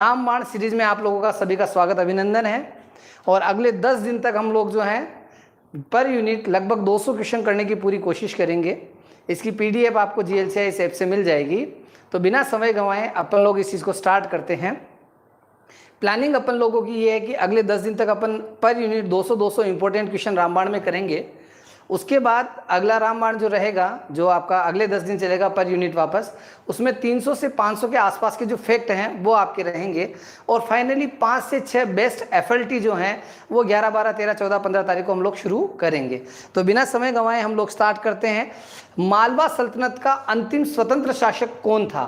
रामबाण सीरीज में आप लोगों का सभी का स्वागत अभिनंदन है। और अगले 10 दिन तक हम लोग जो हैं पर यूनिट लगभग 200 क्वेश्चन करने की पूरी कोशिश करेंगे। इसकी पीडीएफ आपको GLCIS ऐप से मिल जाएगी। तो बिना समय गंवाए अपन लोग इस चीज़ को स्टार्ट करते हैं। प्लानिंग अपन लोगों की ये है कि अगले 10 दिन तक अपन पर यूनिट 200 इंपॉर्टेंट क्वेश्चन रामबाण में करेंगे। उसके बाद अगला रामबाण जो रहेगा, जो आपका अगले 10 दिन चलेगा पर यूनिट वापस, उसमें 300 से 500 के आसपास के जो फैक्ट हैं वो आपके रहेंगे। और फाइनली 5 से 6 बेस्ट FLT जो हैं वो 11, 12, 13, 14, 15 तारीख को हम लोग शुरू करेंगे। तो बिना समय गंवाए हम लोग स्टार्ट करते हैं। मालवा सल्तनत का अंतिम स्वतंत्र शासक कौन था?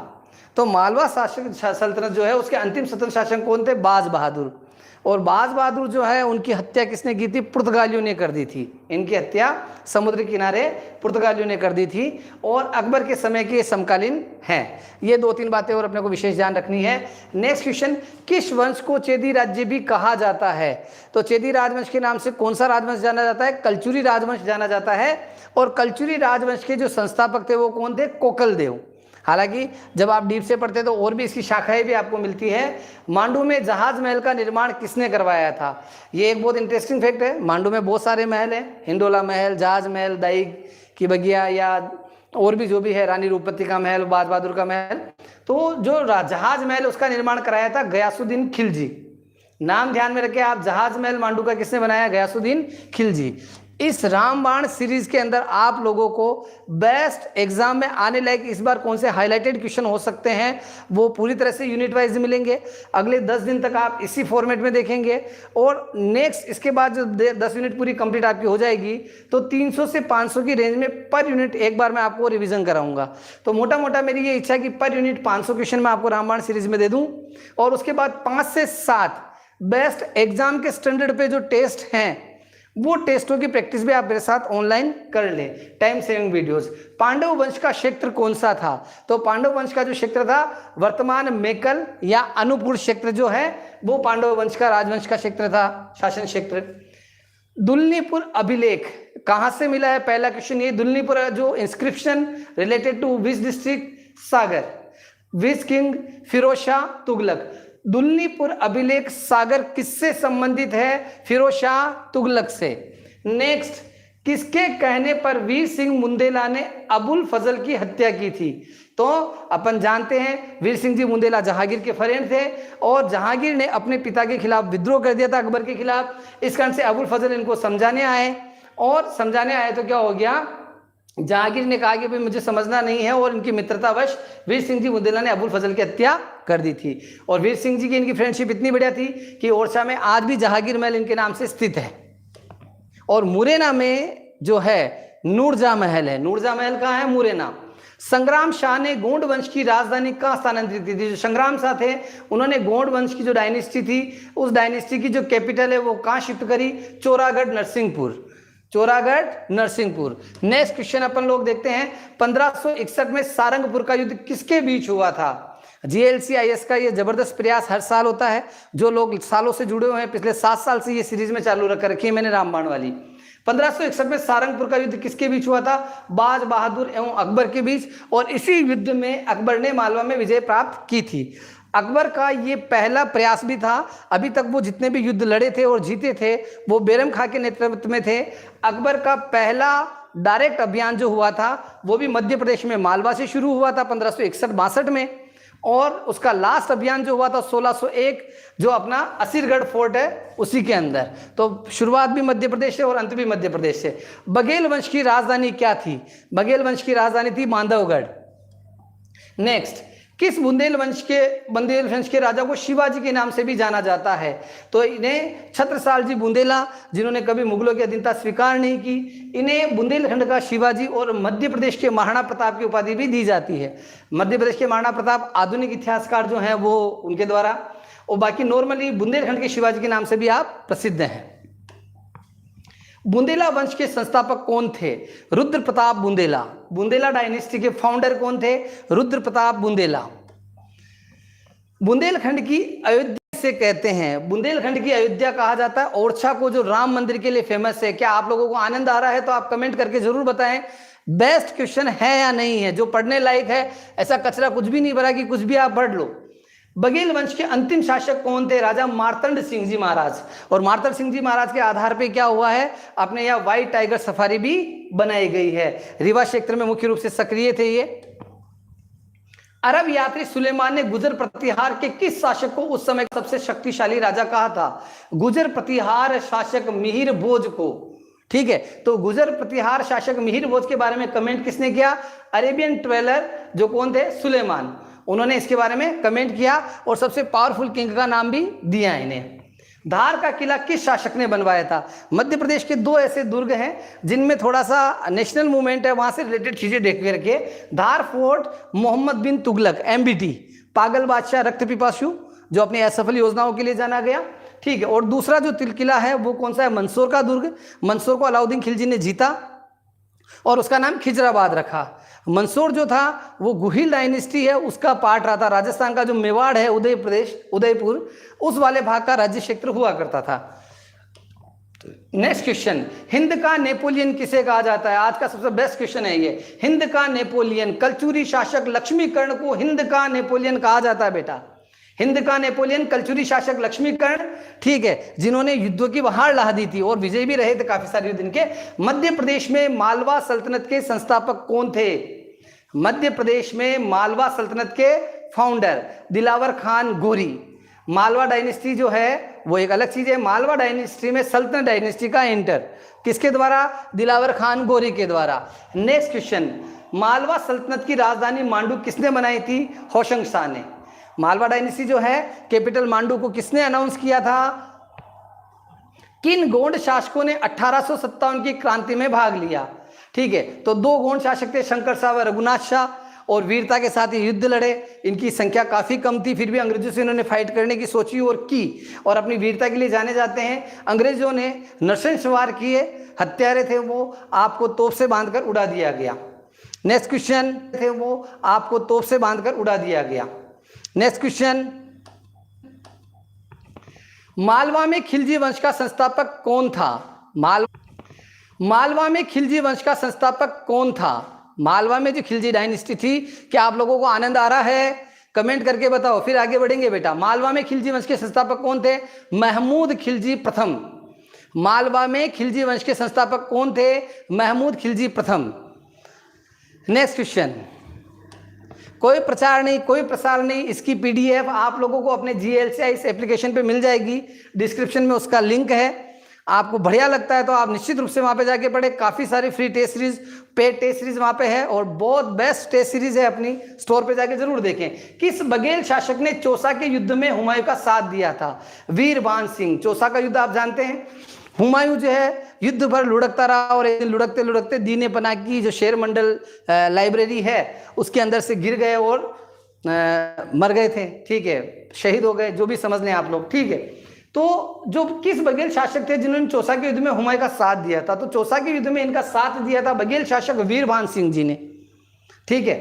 तो मालवा सल्तनत जो है उसके अंतिम स्वतंत्र शासक कौन थे? बाज बहादुर। और बाज बहादुर जो है उनकी हत्या किसने की थी? पुर्तगालियों ने कर दी थी। इनकी हत्या समुद्र किनारे पुर्तगालियों ने कर दी थी और अकबर के समय के समकालीन हैं। ये 2-3 बातें और अपने को विशेष ध्यान रखनी है। नेक्स्ट क्वेश्चन, किस वंश को चेदी राज्य भी कहा जाता है? तो चेदी राजवंश के नाम से कौन सा राजवंश जाना जाता है? कलचुरी राजवंश जाना जाता है। और कलचुरी राजवंश के जो संस्थापक थे वो कौन थे? कोकल देव। हालांकि जब आप डीप से पढ़ते हैं तो और भी इसकी शाखाएं भी आपको मिलती है। मांडू में जहाज महल का निर्माण किसने करवाया था? ये एक बहुत इंटरेस्टिंग फैक्ट है। मांडू में बहुत सारे महल हैं, हिंडोला महल, जहाज महल, दाई की बगिया या और भी जो भी है, रानी रूपवती का महल, बाज बहादुर का महल। तो जो जहाज महल उसका निर्माण कराया था गयासुद्दीन खिलजी। नाम ध्यान में रखें आप, जहाज महल मांडू का किसने बनाया? गयासुद्दीन खिलजी। इस रामबाण सीरीज के अंदर आप लोगों को बेस्ट एग्जाम में आने लायक इस बार कौन से हाईलाइटेड क्वेश्चन हो सकते हैं वो पूरी तरह से यूनिट वाइज मिलेंगे। अगले 10 दिन तक आप इसी फॉर्मेट में देखेंगे। और नेक्स्ट इसके बाद जो 10 यूनिट पूरी कंप्लीट आपकी हो जाएगी तो 300 से 500 की रेंज में पर यूनिट एक बार मैं आपको रिविजन कराऊंगा। तो मोटा मोटा मेरी ये इच्छा है कि पर यूनिट 500 क्वेश्चन मैं आपको रामबाण सीरीज में दे दूं। और उसके बाद 5 से 7 बेस्ट एग्जाम के स्टैंडर्ड पे जो टेस्ट हैं वो टेस्टों की प्रैक्टिस भी आप मेरे साथ ऑनलाइन कर ले। Time saving videos. पांडव वंश का क्षेत्र कौन सा था? तो पांडव वंश का जो क्षेत्र था वर्तमान मेकल या अनुपुर क्षेत्र जो है वो पांडव वंश का राजवंश का क्षेत्र था, शासन क्षेत्र। दुलनीपुर अभिलेख कहां से मिला है? पहला क्वेश्चन ये। दुलनीपुर जो inscription related to which district? Sagar. Which king? Firoz Shah Tughlaq. Dulnipur अभिलेख सागर किससे संबंधित है? फिरोज शाह तुगलक से। नेक्स्ट, किसके कहने पर वीर सिंह मुंदेला ने अबुल फजल की हत्या की थी? तो अपन जानते हैं वीर सिंह जी मुंदेला जहांगीर के फ्रेंड थे और जहांगीर ने अपने पिता के खिलाफ विद्रोह कर दिया था अकबर के खिलाफ। इस कारण से अबुल फजल इनको समझाने आए और समझाने आए तो क्या हो गया, जहांगीर ने कहा कि भाई मुझे समझना नहीं है और इनकी मित्रतावश वीर सिंह जी मुंदेला ने अबुल फजल की हत्या कर दी थी। और वीर सिंह जी की इनकी फ्रेंडशिप इतनी बढ़िया थी कि ओरछा में आज भी जहांगीर महल इनके नाम से स्थित है। और मुरैना में जो है नूरजहां महल है। नूरजहां महल कहाँ है? मुरैना। संग्राम शाह ने गोंड वंश की राजधानी कहाँ स्थानांतरित की थी? जो संग्राम शाह थे उन्होंने गोंड वंश की जो डायनेस्टी थी उस डायनेस्टी की जो कैपिटल है वो कहाँ शिफ्ट करी? चौरागढ़ नरसिंहपुर। चौरागढ़ नरसिंहपुर। नेक्स्ट क्वेश्चन अपन लोग देखते हैं, 1561 में सारंगपुर का युद्ध किसके बीच हुआ था? GLCIS का ये जबरदस्त प्रयास हर साल होता है। जो लोग सालों से जुड़े हुए हैं, पिछले 7 साल से ये सीरीज में चालू रख रखी है मैंने रामबाण वाली। 1561 में सारंगपुर का युद्ध किसके बीच हुआ था? बाज बहादुर एवं अकबर के बीच। और इसी युद्ध में अकबर ने मालवा में विजय प्राप्त की थी। अकबर का ये पहला प्रयास भी था। अभी तक वो जितने भी युद्ध लड़े थे और जीते थे वो बैरम खां के नेतृत्व में थे। अकबर का पहला डायरेक्ट अभियान जो हुआ था वो भी मध्य प्रदेश में मालवा से शुरू हुआ था 1561-62 में। और उसका लास्ट अभियान जो हुआ था 1601 जो अपना असीरगढ़ फोर्ट है उसी के अंदर। तो शुरुआत भी मध्य प्रदेश से और अंत भी मध्य प्रदेश से। बघेल वंश की राजधानी क्या थी? बघेल वंश की राजधानी थी बांधवगढ़। नेक्स्ट, किस बुंदेलवंश के राजा को शिवाजी के नाम से भी जाना जाता है? तो इन्हें छत्रसाल जी बुंदेला, जिन्होंने कभी मुगलों की अधीनता स्वीकार नहीं की, इन्हें बुंदेलखंड का शिवाजी और मध्य प्रदेश के महाराणा प्रताप की उपाधि भी दी जाती है। मध्य प्रदेश के महाराणा प्रताप आधुनिक इतिहासकार जो हैं वो उनके द्वारा, और बाकी नॉर्मली बुंदेलखंड के शिवाजी के नाम से भी आप प्रसिद्ध हैं। बुंदेला वंश के संस्थापक कौन थे? रुद्र प्रताप बुंदेला। बुंदेला डायनेस्टी के फाउंडर कौन थे? रुद्र प्रताप बुंदेला। बुंदेलखंड की अयोध्या से कहते हैं, बुंदेलखंड की अयोध्या कहा जाता है ओरछा को जो राम मंदिर के लिए फेमस है। क्या आप लोगों को आनंद आ रहा है? तो आप कमेंट करके जरूर बताएं बेस्ट क्वेश्चन है या नहीं है, जो पढ़ने लायक है। ऐसा कचरा कुछ भी नहीं भरा कि कुछ भी आप पढ़ लो। बघेल वंश के अंतिम शासक कौन थे? राजा मार्तंड सिंह जी महाराज। और मार्तंड सिंह जी महाराज के आधार पे क्या हुआ है, अपने यहाँ व्हाइट टाइगर सफारी भी बनाई गई है। रीवा क्षेत्र में मुख्य रूप से सक्रिय थे ये। अरब यात्री सुलेमान ने गुजर प्रतिहार के किस शासक को उस समय सबसे शक्तिशाली राजा कहा था? गुजर प्रतिहार शासक मिहिर भोज को। ठीक है, तो गुजर प्रतिहार शासक मिहिर भोज के बारे में कमेंट किसने किया? अरेबियन ट्रेवलर जो कौन थे? सुलेमान, उन्होंने इसके बारे में कमेंट किया और सबसे पावरफुल किंग का नाम भी दिया इन्हें। धार का किला किस शासक ने बनवाया था? मध्य प्रदेश के दो ऐसे दुर्ग हैं जिनमें थोड़ा सा नेशनल मूवमेंट है, वहां से रिलेटेड चीजें देख करके। धार फोर्ट मोहम्मद बिन तुगलक MBT, पागल बादशाह रक्त पिपासु जो अपनी असफल योजनाओं के लिए जाना गया। ठीक है, और दूसरा जो किला है वो कौन सा है? मंदसौर का दुर्ग। मंदसौर को अलाउद्दीन खिलजी ने जीता और उसका नाम खिजराबाद रखा। मंदसौर जो था वो गुहिल डायनेस्टी है उसका पार्ट रहा था। राजस्थान का जो मेवाड़ है, उदयपुर, उस वाले भाग का राज्य क्षेत्र हुआ करता था। नेक्स्ट क्वेश्चन, हिंद का नेपोलियन किसे कहा जाता है? आज का सबसे बेस्ट क्वेश्चन है ये, हिंद का नेपोलियन। कलचुरी शासक लक्ष्मीकर्ण को हिंद का नेपोलियन कहा जाता है बेटा। हिंद का नेपोलियन कलचुरी शासक लक्ष्मीकर्ण, ठीक है, जिन्होंने युद्धों की बहार ला दी थी और विजय भी रहे थे काफी सारे युद्ध इनके। मध्य प्रदेश में मालवा सल्तनत के संस्थापक कौन थे? मध्य प्रदेश में मालवा सल्तनत के फाउंडर दिलावर खान गोरी। मालवा डायनेस्टी जो है वो एक अलग चीज है। मालवा डायनेस्टी में सल्तनत डायनेस्टी का एंटर किसके द्वारा? दिलावर खान गोरी के द्वारा। नेक्स्ट क्वेश्चन, मालवा सल्तनत की राजधानी मांडू किसने बनाई थी? होशंग शाह ने। मालवा डायनेस्टी जो है कैपिटल मांडू को किसने अनाउंस किया था? किन गोंड शासकों ने 1857 की क्रांति में भाग लिया? ठीक है, तो दो गोंड शासक थे, शंकर शाह व रघुनाथ शाह, और वीरता के साथ ये युद्ध लड़े। इनकी संख्या काफी कम थी, फिर भी अंग्रेजों से इन्होंने फाइट करने की सोची और की, और अपनी वीरता के लिए जाने जाते हैं। अंग्रेजों ने नरसंहार किए, हत्यारे थे वो, आपको तोप से बांधकर उड़ा दिया गया। नेक्स्ट क्वेश्चन, थे वो आपको तोप से बांधकर उड़ा दिया गया। नेक्स्ट क्वेश्चन, मालवा में खिलजी वंश का संस्थापक कौन था? मालवा में खिलजी वंश का संस्थापक कौन था? मालवा में जो खिलजी डायनेस्टी थी, क्या आप लोगों को आनंद आ रहा है? कमेंट करके बताओ, फिर आगे बढ़ेंगे बेटा। मालवा में खिलजी वंश के संस्थापक कौन थे? महमूद खिलजी प्रथम। मालवा में खिलजी वंश के संस्थापक कौन थे? महमूद खिलजी प्रथम। नेक्स्ट क्वेश्चन, कोई प्रचार नहीं, कोई प्रसार नहीं, इसकी PDF आप लोगों को अपने GLCI इस एप्लीकेशन पे मिल जाएगी, डिस्क्रिप्शन में उसका लिंक है। आपको बढ़िया लगता है तो आप निश्चित रूप से वहाँ पे जाके पढ़े। काफ़ी सारी free test series, paid test series वहाँ पे है और बहुत बेस्ट टेस्ट सीरीज है, अपनी स्टोर पे जाके जरूर देखें। किस बघेल शासक ने चौसा के युद्ध में हुमायूं का साथ दिया था? वीरबान सिंह। चौसा का युद्ध आप जानते हैं। हुमायूं जो है युद्ध भर लुढ़कता रहा और एक दिन लुढ़कते लुढ़कते दीने पनाह की जो शेर मंडल लाइब्रेरी है उसके अंदर से गिर गए और मर गए थे। ठीक है, शहीद हो गए, जो भी समझ लें आप लोग। ठीक है, तो जो किस बघेल शासक थे जिन्होंने चौसा के युद्ध में हुमायूं का साथ दिया था? तो चौसा के युद्ध में इनका साथ दिया था बघेल शासक वीरभान सिंह जी ने। ठीक है,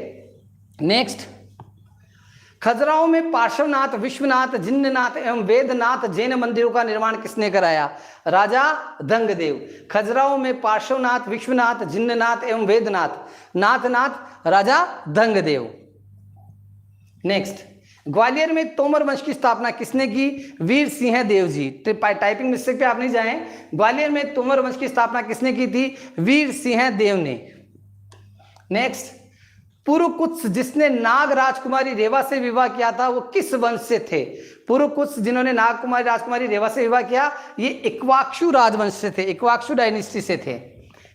नेक्स्ट, खजुराहो में पार्श्वनाथ, विश्वनाथ, जिन्ननाथ एवं वेदनाथ जैन मंदिरों का निर्माण किसने कराया? राजा धंगदेव। खजुराहो में पार्श्वनाथ, विश्वनाथ, जिन्ननाथ एवं वेदनाथ, नाथनाथ, राजा धंगदेव। नेक्स्ट, ग्वालियर में तोमर वंश की स्थापना किसने की? वीर सिंह देव जी। टाइपिंग मिस्टेक पे आप नहीं जाएं। ग्वालियर में तोमर वंश की स्थापना किसने की थी? वीर सिंह देव ने। नेक्स्ट, पुरुकुत्स जिसने नाग राजकुमारी रेवा से विवाह किया था वो किस वंश से थे? पुरुकुत्स जिन्होंने नागकुमारी राजकुमारी रेवा से विवाह किया ये इक्वाक्षु राजवंश से थे, इक्वाक्षु डायनेस्टी से थे।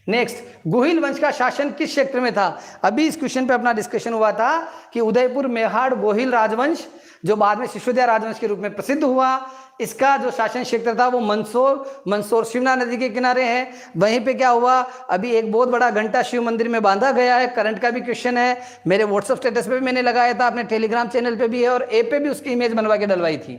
नेक्स्ट, गुहिल वंश का शासन किस क्षेत्र में था? अभी इस क्वेश्चन पे अपना डिस्कशन हुआ था कि उदयपुर मेवाड़ गोहिल राजवंश जो बाद में सिसोदिया राजवंश के रूप में प्रसिद्ध हुआ, इसका जो शासन क्षेत्र था वो मंदसौर शिवना नदी के किनारे है। वहीं पे क्या हुआ, अभी एक बहुत बड़ा घंटा शिव मंदिर में बांधा गया है। करंट का भी क्वेश्चन है, मेरे व्हाट्सएप स्टेटस पे भी मैंने लगाया था, अपने टेलीग्राम चैनल पे भी है और ऐप पे भी उसकी इमेज बनवा के डलवाई थी।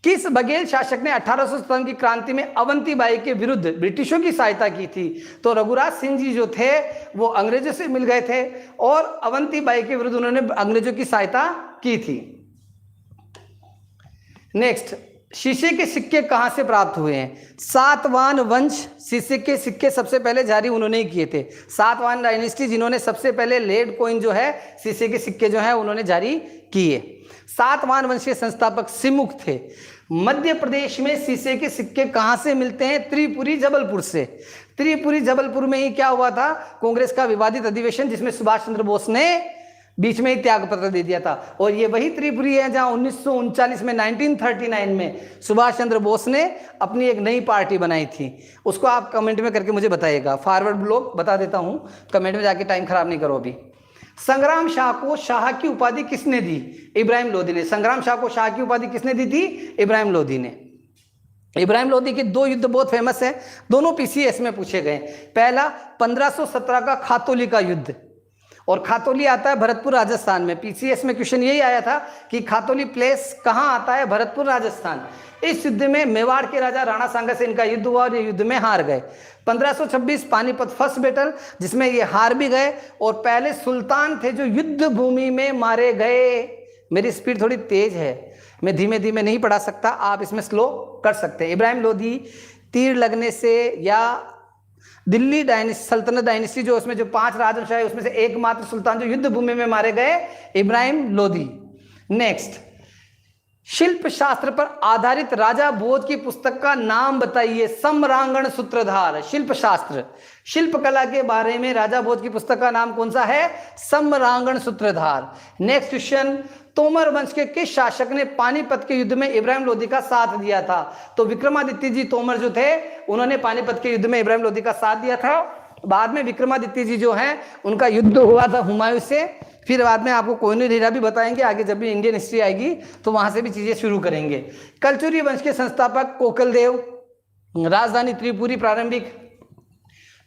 किस बघेल शासक ने 1857 की क्रांति में अवंती बाई के विरुद्ध ब्रिटिशों की सहायता की थी? तो रघुराज सिंह जी जो थे वो अंग्रेजों से मिल गए थे और अवंती बाई के विरुद्ध उन्होंने अंग्रेजों की सहायता की थी। नेक्स्ट, शीशे के सिक्के कहां से प्राप्त हुए हैं? सातवाहन वंश शीशे के सिक्के सबसे पहले जारी उन्होंने ही किए थे। सातवाहन डायनेस्टी जिन्होंने सबसे पहले लेड कॉइन जो है शीशे के सिक्के जो है उन्होंने जारी किए। सातवाहन वंश के संस्थापक सिमुक थे। मध्य प्रदेश में शीशे के सिक्के कहां से मिलते हैं? त्रिपुरी जबलपुर से। त्रिपुरी जबलपुर में ही क्या हुआ था? कांग्रेस का विवादित अधिवेशन, जिसमें सुभाष चंद्र बोस ने बीच में ही त्याग पत्र दे दिया था। और ये वही त्रिपुरी है जहां 1939 में 1939 में सुभाष चंद्र बोस ने अपनी एक नई पार्टी बनाई थी। उसको आप कमेंट में करके मुझे बताइएगा। फॉरवर्ड ब्लॉग बता देता हूं, कमेंट में जाके टाइम खराब नहीं करो अभी। संग्राम शाह को शाह की उपाधि किसने दी? इब्राहिम लोदी ने। संग्राम शाह को शाह की उपाधि किसने दी थी? इब्राहिम लोदी ने। इब्राहिम लोदी के दो युद्ध बहुत फेमस है, दोनों पीसीएस में पूछे गए। पहला 1517 का खातौली का युद्ध, और खातौली आता है भरतपुर राजस्थान में। पीसीएस में क्वेश्चन यही आया था कि खातौली प्लेस कहां आता है? भरतपुर राजस्थान। इस युद्ध में मेवाड़ के राजा राणा सांगा से इनका युद्ध हुआ और ये युद्ध में हार गए। 1526 पानीपत फर्स्ट बैटल, जिसमें ये हार भी गए और पहले सुल्तान थे जो युद्ध भूमि में मारे गए। मेरी स्पीड थोड़ी तेज है, मैं धीमे धीमे नहीं पढ़ा सकता, आप इसमें स्लो कर सकते हैं। इब्राहिम लोदी तीर लगने से, या दिल्ली सल्तनत डायनेस्टी जो उसमें जो 5 राजवंश है उसमें से एकमात्र सुल्तान जो युद्ध भूमि में मारे गए, इब्राहिम लोदी। नेक्स्ट, शिल्प शास्त्र पर आधारित राजा बोध की पुस्तक का नाम बताइए। सम्रांगण सूत्रधार। शिल्प शास्त्र, शिल्प कला के बारे में राजा बोध की पुस्तक का नाम कौन सा है? सम्रांगण सूत्रधार। नेक्स्ट क्वेश्चन, तोमर वंश के किस शासक ने पानीपत के युद्ध में इब्राहिम लोदी का साथ दिया था? तो विक्रमादित्य जी तोमर जो थे उन्होंने पानीपत के युद्ध में इब्राहिम लोदी का साथ दिया था। बाद में विक्रमादित्य जी जो हैं उनका युद्ध हुआ था हुमायूं से। फिर बाद में आपको कोहिनूर हीरा भी बताएंगे आगे, जब भी इंडियन हिस्ट्री आएगी तो वहां से भी चीजें शुरू करेंगे। कलचुरी वंश के संस्थापक कोकलदेव। राजधानी त्रिपुरी प्रारंभिक।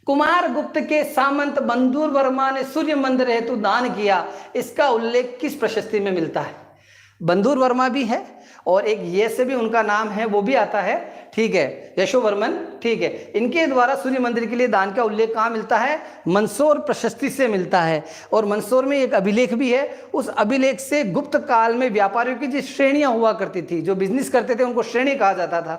कुमार गुप्त के सामंत बंदूर वर्मा ने सूर्य मंदिर हेतु दान किया, इसका उल्लेख किस प्रशस्ति में मिलता है? बंदूर वर्मा भी है और एक ये से भी उनका नाम है, वो भी आता है, ठीक है, यशोवर्मन, ठीक है। इनके द्वारा सूर्य मंदिर के लिए दान का उल्लेख कहाँ मिलता है? मंदसौर प्रशस्ति से मिलता है। और मंदसौर में एक अभिलेख भी है, उस अभिलेख से गुप्त काल में व्यापारियों की जो श्रेणियां हुआ करती थी, जो बिजनेस करते थे उनको श्रेणी कहा जाता था।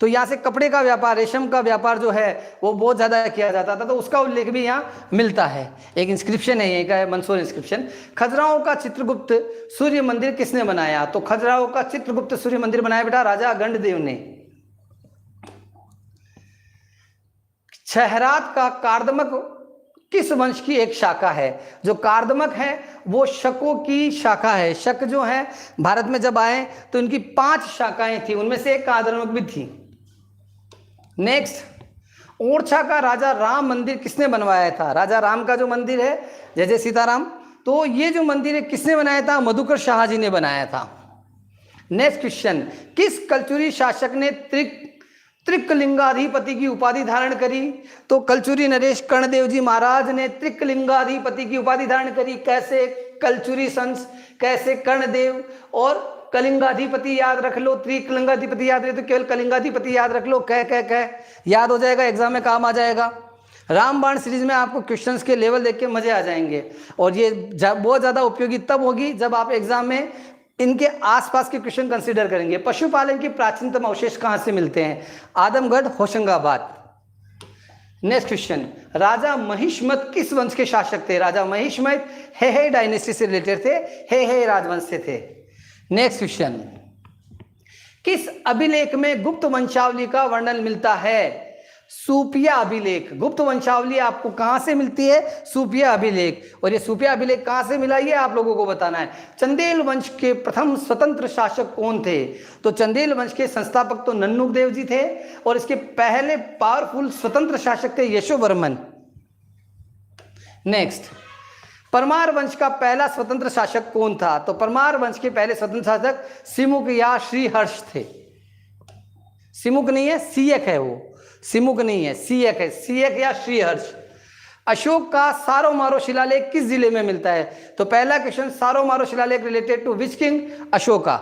तो यहाँ से कपड़े का व्यापार, रेशम का व्यापार जो है वो बहुत ज़्यादा किया जाता था, तो उसका उल्लेख भी यहाँ मिलता है। एक इंस्क्रिप्शन है यहीं का, है मंदसौर इंस्क्रिप्शन। खजुराहो का चित्रगुप्त सूर्य मंदिर किसने बनाया? तो खजुराहो का चित्रगुप्त सूर्य मंदिर बनाया बेटा राजा गंडदेव ने। छहरात का कार्दमक किस वंश की एक शाखा है? जो कार्दमक है वो शकों की शाखा है। शक जो है भारत में जब आए तो इनकी 5 शाखाएं थी, उनमें से एक कार्दमक भी थी। नेक्स्ट, ओरछा का राजा राम मंदिर किसने बनवाया था? राजा राम का जो मंदिर है, जय जय सीताराम, तो ये जो मंदिर है किसने बनाया था? मधुकर शाह जी ने बनाया था। नेक्स्ट क्वेश्चन, किस कलचुरी शासक ने त्रिकलिंगाधिपति की उपाधि धारण करी? तो कलचुरी नरेश कर्णदेव जी महाराज ने त्रिकलिंगाधिपति की उपाधि धारण करी। कैसे? कलचुरी संस, कैसे? कर्णदेव और कलिंगाधिपति याद रख लो, त्रिकलिंगाधिपति याद रहे तो केवल कलिंगाधिपति याद रख लो, कह याद हो जाएगा, एग्जाम में काम आ जाएगा। रामबाण सीरीज में आपको क्वेश्चंस के लेवल देख के मजे आ जाएंगे, और ये बहुत ज्यादा उपयोगी तब होगी जब आप एग्जाम में इनके आसपास के क्वेश्चन कंसीडर करेंगे। पशुपालन के प्राचीनतम अवशेष कहां से मिलते हैं? आदमगढ़, होशंगाबाद। नेक्स्ट क्वेश्चन, राजा महिष्मत किस वंश के शासक थे? राजा महिष्मत हे डायनेस्टी से रिलेटेड थे, हे राजवंश से थे। नेक्स्ट क्वेश्चन, किस अभिलेख में गुप्त वंशावली का वर्णन मिलता है? सूपिया अभिलेख। गुप्त वंशावली आपको कहां से मिलती है? सूपिया अभिलेख। और ये सूपिया अभिलेख कहां से मिला, ये आप लोगों को बताना है। चंदेल वंश के प्रथम स्वतंत्र शासक कौन थे? तो चंदेल वंश के संस्थापक तो नन्नुक देव जी थे, और इसके पहले पावरफुल स्वतंत्र शासक थे यशोवर्मन। नेक्स्ट, परमार वंश का पहला स्वतंत्र शासक कौन था? तो परमार वंश के पहले स्वतंत्र शासक सिमुक या श्रीहर्ष थे। सिमुक नहीं है, सियक है वो, सिमुक नहीं है, सियक है, सियक या श्रीहर्ष। अशोक का सारोमारो शिलालेख किस जिले में मिलता है? तो पहला क्वेश्चन, सारोमारो शिलालेख related to which king? Ashoka.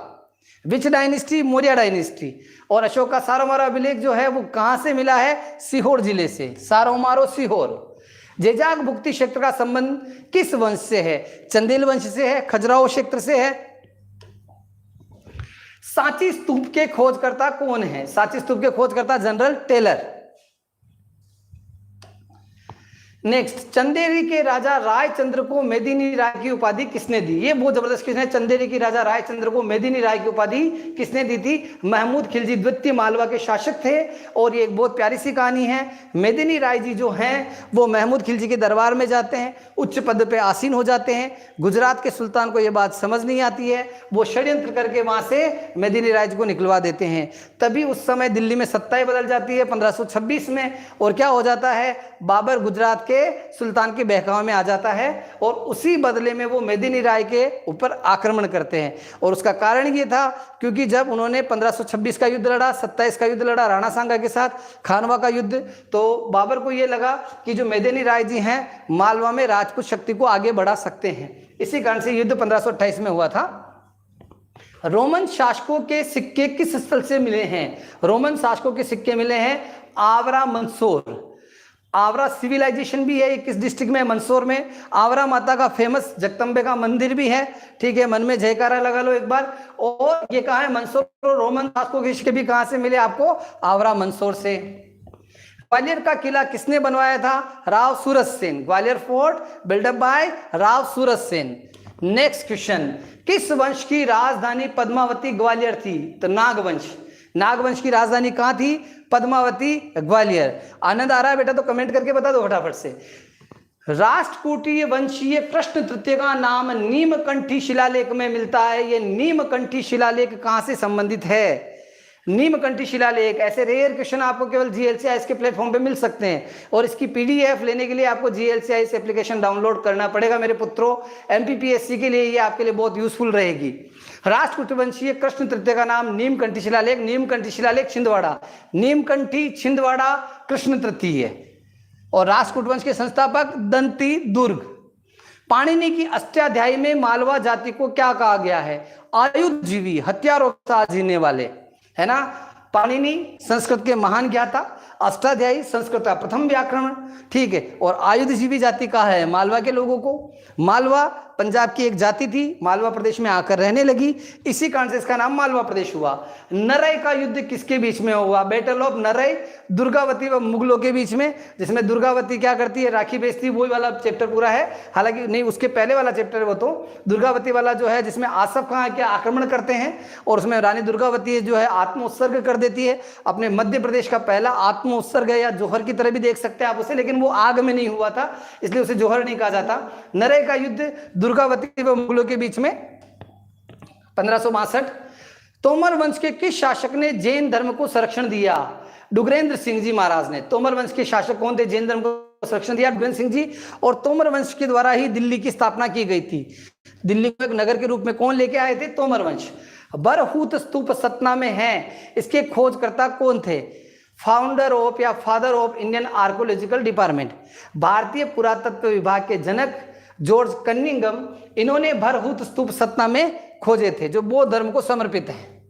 Which dynasty? Maurya dynasty. और अशोक का सारोमारो अभिलेख जो है वो कहां से मिला है? सीहोर जिले से, सारोमारो सीहोर। जेजाग भुक्ति क्षेत्र का संबंध किस वंश से है? चंदेल वंश से है, खजुराहो क्षेत्र से है। सांची स्तूप के खोजकर्ता कौन है? सांची स्तूप के खोजकर्ता जनरल टेलर। नेक्स्ट, चंदेरी के राजा रायचंद्र को मेदिनी राय की उपाधि किसने दी? ये बहुत जबरदस्त क्वेश्चन है। चंदेरी के राजा रायचंद्र को मेदिनी राय की उपाधि किसने दी थी? महमूद खिलजी द्वितीय मालवा के शासक थे। और ये एक बहुत प्यारी सी कहानी है। मेदिनी राय जी जो हैं वो महमूद खिलजी के दरबार में जाते हैं, उच्च पद पे आसीन हो जाते हैं। गुजरात के सुल्तान को ये बात समझ नहीं आती है, वो षड्यंत्र करके वहां से मेदिनी राय जी को निकलवा देते हैं। तभी उस समय दिल्ली में सत्ताएं बदल जाती है 1526 में, और क्या हो जाता है, बाबर गुजरात के सुल्तान के बहकावे में आ जाता है और उसी बदले में वो मेदिनी राय के ऊपर आक्रमण करते हैं। और उसका कारण ये था क्योंकि जब उन्होंने 1526 का युद्ध लड़ा, 27 का युद्ध लड़ा राणा सांगा के साथ, खानवा का युद्ध, तो बाबर को ये लगा कि जो मेदिनी राय जी हैं मालवा में राजपूत शक्ति को आगे बढ़ा सकते हैं। इसी कारण से युद्ध 1528 में हुआ था। रोमन शासकों के सिक्के किस स्थल से मिले हैं? रोमन शासकों के सिक्के मिले हैं आवरा मंदसौर। आवरा सिविलाइजेशन भी है, ये किस डिस्ट्रिक्ट में? मंदसौर में। आवरा माता का फेमस जगदम्बे का मंदिर भी है, ठीक है, मन में जयकारा लगा लो एक बार। और ये कहाँ है? मंदसौर। रोमन शासकों के सिक्के भी कहाँ से मिले आपको? आवरा मंदसौर से। ग्वालियर का किला किसने बनवाया था? Rao Surat Sen. Gwalior fort built up by Rao Surat Sen. Next question, किस वंश की राजधानी पद्मावती ग्वालियर थी? तो नागवंश। नागवंश की राजधानी कहां थी? पद्मावती ग्वालियर। आनंद आ रहा है बेटा तो कमेंट करके बता दो फटाफट से। राष्ट्रकूटीय वंशीय कृष्ण तृतीय का नाम नीमकंठी शिलालेख में मिलता है। ये नीमकंठी शिलालेख कहां से संबंधित है? नीमकंठी शिलालेख। ऐसे रेयर क्वेश्चन आपको केवल जीएलसीआईएस के प्लेटफॉर्म पे मिल सकते हैं, और इसकी पीडीएफ लेने के लिए आपको जीएलसीआईएस एप्लीकेशन डाउनलोड करना पड़ेगा मेरे पुत्रों। एमपीपीएससी के लिए ये आपके लिए बहुत यूजफुल रहेगी। राष्ट्रकूट वंशीय कृष्ण तृतीय का नाम नीमकंठी शिलालेख। नीमकंठी शिलालेख छिंदवाड़ा। नीमकंठी छिंदवाड़ा कृष्ण तृतीय। और राष्ट्रकूट वंश के संस्थापक दंती दुर्ग। पाणिनि की अष्टाध्यायी में मालवा जाति को क्या कहा गया है? आयुधजीवी, हथियारों के साथ जीने वाले, है ना। पाणिनि संस्कृत के महान ज्ञाता, अष्टाध्यायी संस्कृत का प्रथम व्याकरण, ठीक है। और आयुधजीवी जाति कहा है मालवा के लोगों को। मालवा पंजाब की एक जाति थी, मालवा प्रदेश में आकर रहने लगी, इसी कारण से इसका नाम मालवा प्रदेश हुआ। नरई का युद्ध किसके बीच में हुआ? बैटल ऑफ नरई, दुर्गावती व मुगलों के बीच में, जिसमें दुर्गावती क्या करती है? राखी बेचती, वही वाला चैप्टर पूरा है। हालांकि नहीं, उसके पहले वाला चैप्टर है वो तो। दुर्गावती वाला जो है जिसमें आसफ खां के आक्रमण करते हैं और उसमें रानी दुर्गावती जो है आत्मोत्सर्ग कर देती है। अपने मध्य प्रदेश का पहला आत्मोत्सर्ग है, या जोहर की तरह भी देख सकते हैं आप उसे, लेकिन वो आग में नहीं हुआ था इसलिए उसे जोहर नहीं कहा जाता। नरई का युद्ध दुर्गावती व मुगलों के बीच में 1562। तोमर वंश के किस शासक ने जैन धर्म को संरक्षण दिया? डुगरेंद्र सिंह जी महाराज ने। तोमर वंश के शासक कौन थे? जैन धर्म को संरक्षण दिया डुगरेंद्र सिंह जी। और तोमर वंश के द्वारा ही दिल्ली की स्थापना की गई थी। दिल्ली को एक नगर के रूप में कौन लेके आए थे? तोमर वंश। बरहूत स्तूप सतना में है, इसके खोजकर्ता कौन थे? फाउंडर ऑफ या father of Indian archaeological department, भारतीय पुरातत्व विभाग के जनक जॉर्ज कनिंघम, इन्होंने बरहूत स्तूप सतना में खोजे थे, जो बौद्ध धर्म को समर्पित है।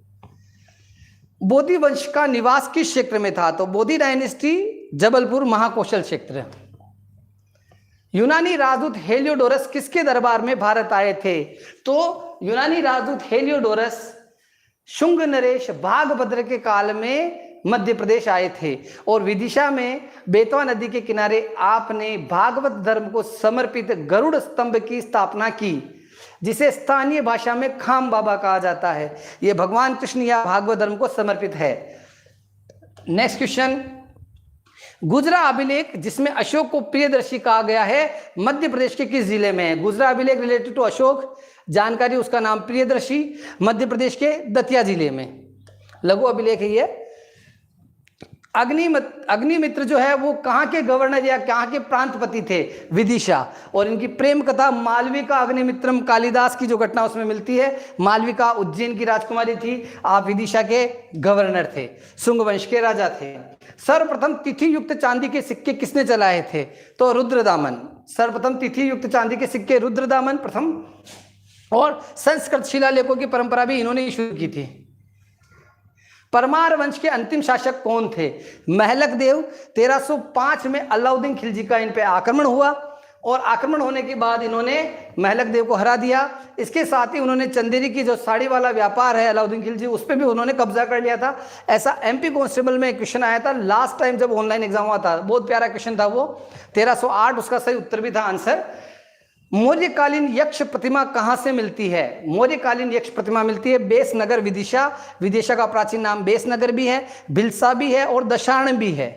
बोधि वंश का निवास किस क्षेत्र में था? तो बोधि डायनेस्टी जबलपुर महाकौशल क्षेत्र। यूनानी राजदूत हेलियोडोरस किसके दरबार में भारत आए थे? तो यूनानी राजदूत हेलियोडोरस शुंग नरेश भागभद्र के काल में मध्य प्रदेश आए थे, और विदिशा में बेतवा नदी के किनारे आपने भागवत धर्म को समर्पित गरुड़ स्तंभ की स्थापना की, जिसे स्थानीय भाषा में खाम बाबा कहा जाता है। यह भगवान कृष्ण या भागवत धर्म को समर्पित है। नेक्स्ट क्वेश्चन, गुजरा अभिलेख जिसमें अशोक को प्रियदर्शी कहा गया है, मध्य प्रदेश के किस जिले में है? गुजरा अभिलेख रिलेटेड टू अशोक, जानकारी उसका नाम प्रियदर्शी, मध्य प्रदेश के दतिया जिले में। लघु अभिलेख है ये। अग्निमित्र जो है वो कहाँ के गवर्नर या कहाँ के प्रांतपति थे? विदिशा। और इनकी प्रेम कथा मालविका अग्निमित्रम कालिदास की जो घटना उसमें मिलती है। मालविका उज्जैन की राजकुमारी थी, आप विदिशा के गवर्नर थे, शुंग वंश के राजा थे। सर्वप्रथम तिथि युक्त चांदी के सिक्के किसने चलाए थे? तो रुद्रदामन। सर्वप्रथम तिथि युक्त चांदी के सिक्के रुद्रदामन प्रथम, और संस्कृत शिलालेखों की परंपरा भी इन्होंने शुरू की थी। परमार वंश के अंतिम शासक कौन थे? महलक देव। 1305 में अलाउद्दीन खिलजी का इन पे आक्रमण हुआ। और आक्रमण होने के बाद इन्होंने महलक देव को हरा दिया। इसके साथ ही उन्होंने चंदेरी की जो साड़ी वाला व्यापार है अलाउद्दीन खिलजी, उस पर भी उन्होंने कब्जा कर लिया था। ऐसा एमपी कांस्टेबल में क्वेश्चन आया था लास्ट टाइम जब ऑनलाइन एग्जाम हुआ था, बहुत प्यारा क्वेश्चन था वो, 1308 उसका सही उत्तर भी था आंसर। मौर्यकालीन यक्ष प्रतिमा कहां से मिलती है? मौर्यकालीन यक्ष प्रतिमा मिलती है बेसनगर विदिशा, विदिशा का प्राचीन नाम बेसनगर भी है, भिलसा भी है और दशार्ण भी है।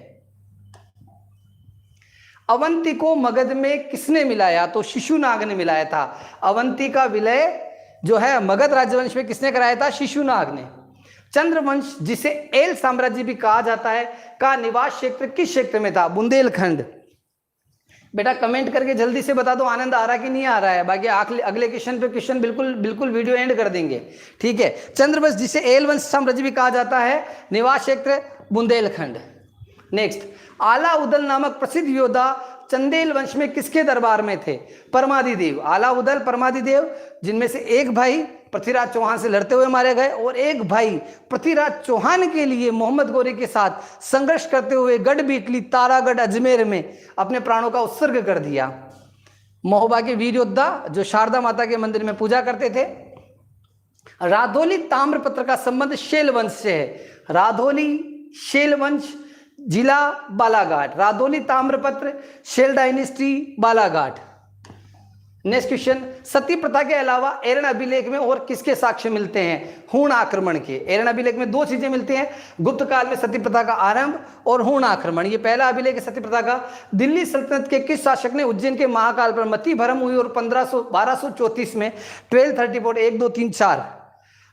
अवंती को मगध में किसने मिलाया? तो शिशुनाग ने मिलाया था। अवंती का विलय जो है मगध राजवंश में किसने कराया था? शिशुनाग ने। चंद्रवंश जिसे एल साम्राज्य भी कहा जाता है का निवास क्षेत्र किस क्षेत्र में था? बुंदेलखंड। बेटा कमेंट करके जल्दी से बता दो आनंद आ रहा कि नहीं आ रहा है, बाकी अगले क्वेश्चन पे क्वेश्चन बिल्कुल वीडियो एंड कर देंगे, ठीक है। चंद्रवंश जिसे एल वंश साम्राज्य भी कहा जाता है, निवास क्षेत्र बुंदेलखंड। नेक्स्ट, आला उदल नामक प्रसिद्ध योद्धा चंदेल वंश में किसके दरबार में थे? परमादिदेव। आला उदल परमादिदेव, जिनमें से एक भाई पृथ्वीराज चौहान से लड़ते हुए मारे गए और एक भाई पृथ्वीराज चौहान के लिए मोहम्मद गौरी के साथ संघर्ष करते हुए गढ़ बीटली तारागढ़ अजमेर में अपने प्राणों का उत्सर्ग कर दिया। महोबा के वीर योद्धा जो शारदा माता के मंदिर में पूजा करते थे। राधौली ताम्रपत्र का संबंध शैल वंश से है। राधौली शैल वंश, जिला बालाघाट। राधौली ताम्रपत्र, शैल डायनेस्टी, बालाघाट। नेक्स्ट क्वेश्चन, सती प्रथा के अलावा एरन अभिलेख में और किसके साक्ष्य मिलते हैं? हूण आक्रमण के। एरन अभिलेख में दो चीजें मिलती हैं, गुप्त काल में सती प्रथा का आरंभ और हूण आक्रमण। ये पहला अभिलेख है सती प्रथा का। दिल्ली सल्तनत के किस शासक ने उज्जैन के महाकाल पर मति भरम हुई और 1234 में 1234 1 2 3 4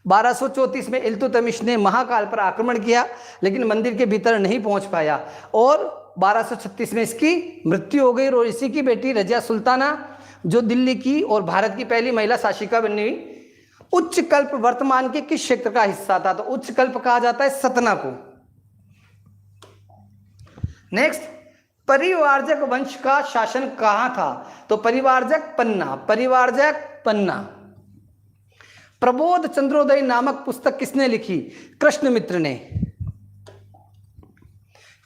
1234 में इल्तुतमिश ने महाकाल पर आक्रमण किया लेकिन मंदिर के भीतर नहीं पहुंच पाया और 1236 में इसकी मृत्यु हो गई और इसी की बेटी रजिया सुल्ताना जो दिल्ली की और भारत की पहली महिला शासिका बनी हुई। उच्च कल्प वर्तमान के किस क्षेत्र का हिस्सा था? तो उच्च कल्प कहा जाता है सतना को। नेक्स्ट, परिवारजक वंश का शासन कहां था? तो परिवारजक पन्ना। परिवारजक पन्ना। प्रबोध चंद्रोदय नामक पुस्तक किसने लिखी? कृष्णमित्र ने।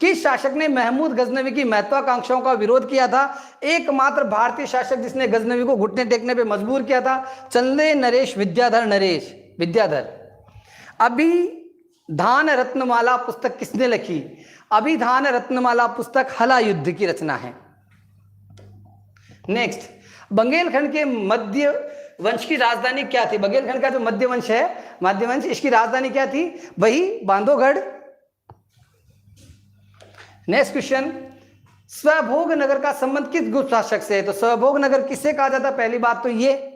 किस शासक ने महमूद गजनवी की महत्वाकांक्षाओं का विरोध किया था? एकमात्र भारतीय शासक जिसने गजनवी को घुटने टेकने पे मजबूर किया था, चंदे नरेश विद्याधर। अभिधान रत्नमाला पुस्तक किसने लिखी? अभिधान रत्नमाला पुस्तक हला युद्ध की रचना है। नेक्स्ट, बंगेलखंड के मध्य वंश की राजधानी क्या थी? बंगेलखंड का जो मध्य वंश है, मध्य वंश, इसकी राजधानी क्या थी? वही बांधवगढ़। नेक्स्ट क्वेश्चन, स्वभोग नगर का संबंध किस गुप्त शासक से है? तो स्वभोग नगर किससे कहा जाता है? पहली बात तो ये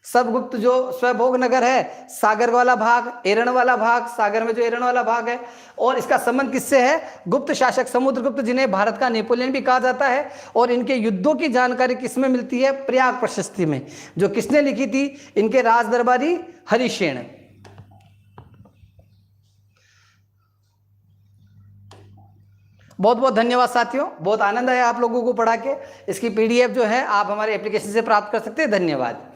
सबगुप्त जो स्वभोग नगर है, सागर वाला भाग, एरण वाला भाग, सागर में जो एरण वाला भाग है, और इसका संबंध किससे है? गुप्त शासक समुद्रगुप्त, जिन्हें भारत का नेपोलियन भी कहा जाता है। और इनके युद्धों की जानकारी किसमें मिलती है? प्रयाग प्रशस्ति में, जो किसने लिखी थी? इनके राज दरबारी हरिशेन। बहुत बहुत धन्यवाद साथियों, बहुत आनंद आया आप लोगों को पढ़ा के। इसकी पीडीएफ जो है आप हमारे एप्लीकेशन से प्राप्त कर सकते हैं। धन्यवाद।